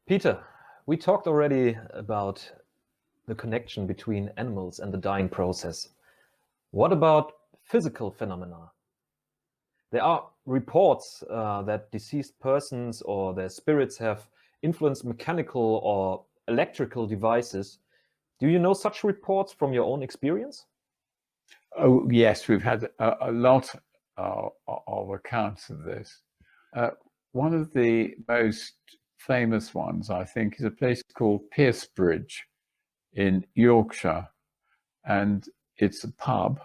Peter, we talked already about the connection between animals and the dying process. What about physical phenomena? There are reports that deceased persons or their spirits have influenced mechanical or electrical devices. Do you know such reports from your own experience? Oh, yes, we've had a lot of accounts of this. One of the most famous ones, I think, is a place called Piercebridge in Yorkshire. And it's a pub.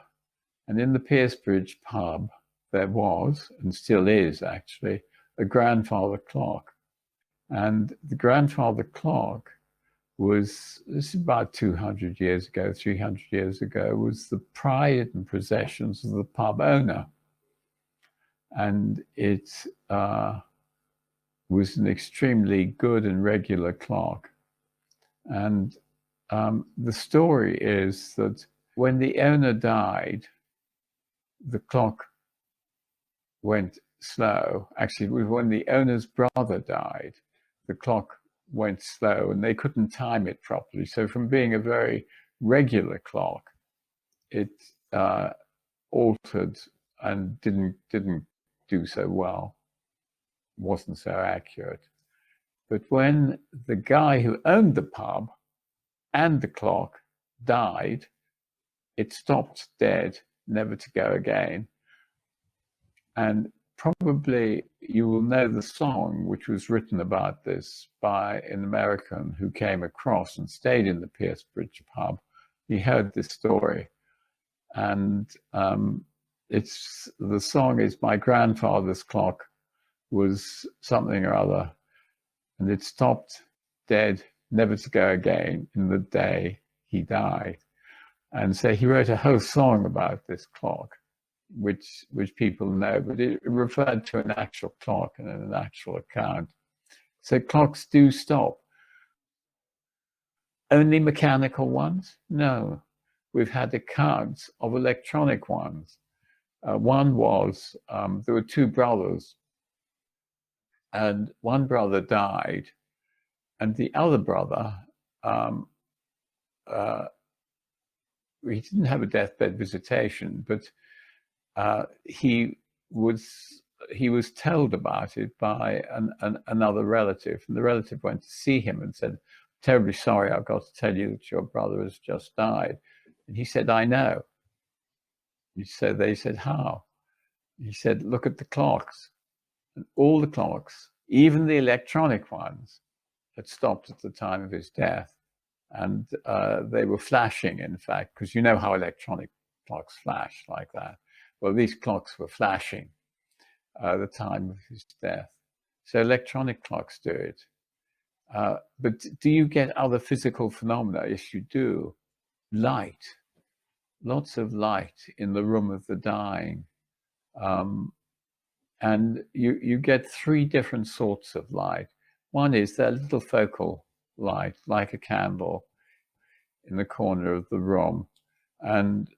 And in the Piercebridge pub, there was, and still is actually, a grandfather clock. And the grandfather clock was, this is about 200 years ago, 300 years ago, was the pride and possessions of the pub owner. And it was an extremely good and regular clock. And the story is that when the owner died, the clock went slow. Actually, when the owner's brother died, the clock went slow and they couldn't time it properly. So from being a very regular clock, it altered and didn't do so well, wasn't so accurate. But when the guy who owned the pub and the clock died, it stopped dead, never to go again. And probably you will know the song which was written about this by an American who came across and stayed in the Piercebridge pub. He heard this story, and the song is "My grandfather's clock was something or other, and it stopped dead, never to go again in the day he died." And so he wrote a whole song about this clock, which people know, but it referred to an actual clock and an actual account. So clocks do stop. Only mechanical ones? No. We've had accounts of electronic ones. One was, there were two brothers, and one brother died, and the other brother, he didn't have a deathbed visitation, but he was told about it by another relative, and the relative went to see him and said, "Terribly sorry, I've got to tell you that your brother has just died." And he said, "I know." So they said, "How?" He said, "Look at the clocks." And all the clocks, even the electronic ones, had stopped at the time of his death. And they were flashing, in fact, because you know how electronic clocks flash like that. Well, these clocks were flashing at the time of his death. So electronic clocks do it. But do you get other physical phenomena? Yes, you do. Light. Lots of light in the room of the dying. And you get three different sorts of light. One is that little focal light, like a candle, in the corner of the room. And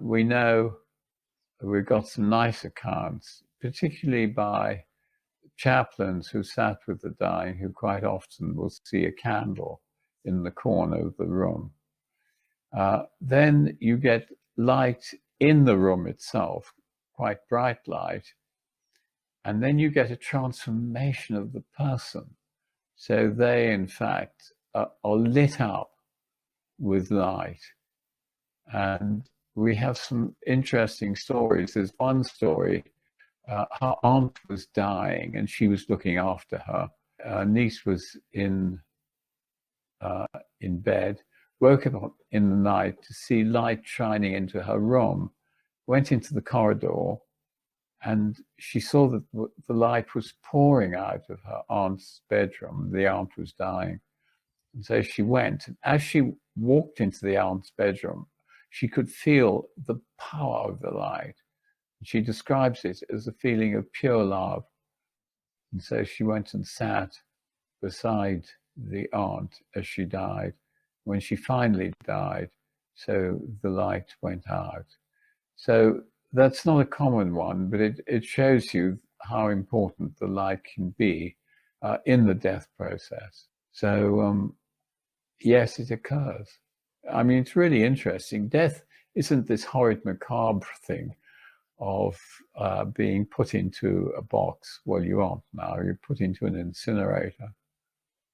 we know we've got some nice accounts, particularly by chaplains who sat with the dying, who quite often will see a candle in the corner of the room. Then you get light in the room itself, quite bright light. And then you get a transformation of the person. So they, in fact, are lit up with light. And we have some interesting stories. There's one story, her aunt was dying and she was looking after her. Her niece was in bed, woke up in the night to see light shining into her room, went into the corridor, and she saw that the light was pouring out of her aunt's bedroom. The aunt was dying. And so she went, and as she walked into the aunt's bedroom, she could feel the power of the light. She describes it as a feeling of pure love. And so she went and sat beside the aunt as she died. When she finally died, so the light went out. So that's not a common one, but it shows you how important the light can be in the death process. So yes, it occurs. I mean, it's really interesting. Death isn't this horrid macabre thing of being put into a box. Well, you aren't now. You're put into an incinerator.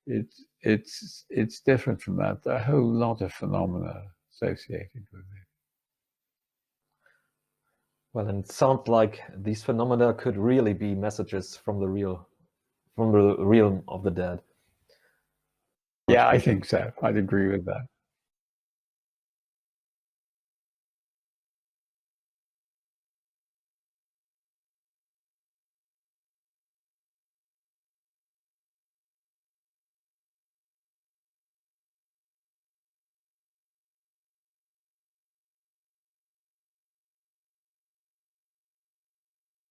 It's different from that. There are a whole lot of phenomena associated with it. Well, and it sounds like these phenomena could really be messages from the realm of the dead. Yeah, I think so. I'd agree with that.